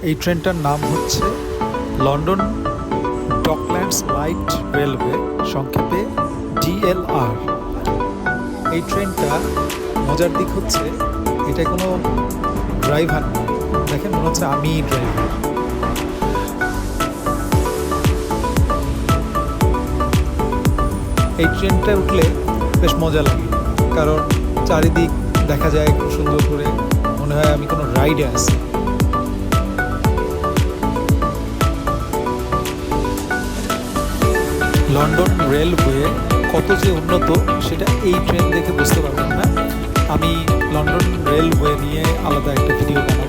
এই ট্রেনটার নাম হচ্ছে লন্ডন ডকল্যান্ডস লাইট রেলওয়ে, সংক্ষেপে DLR। এই ট্রেনটা মজার দিক হচ্ছে এটা কোনো ড্রাইভার না, দেখেন মনে হচ্ছে আমি ড্রাইভার। এই ট্রেনটা উঠলে বেশ মজা লাগে, কারণ চারিদিক দেখা যায় খুব সুন্দর করে, মনে হয় আমি কোনো রাইডে আছি। লন্ডন রেলওয়ে কত যে উন্নত সেটা এই ট্রেন দেখে বুঝতে পারবেন না। আমি লন্ডন রেলওয়ে নিয়ে আলাদা একটা ভিডিও বানাবো।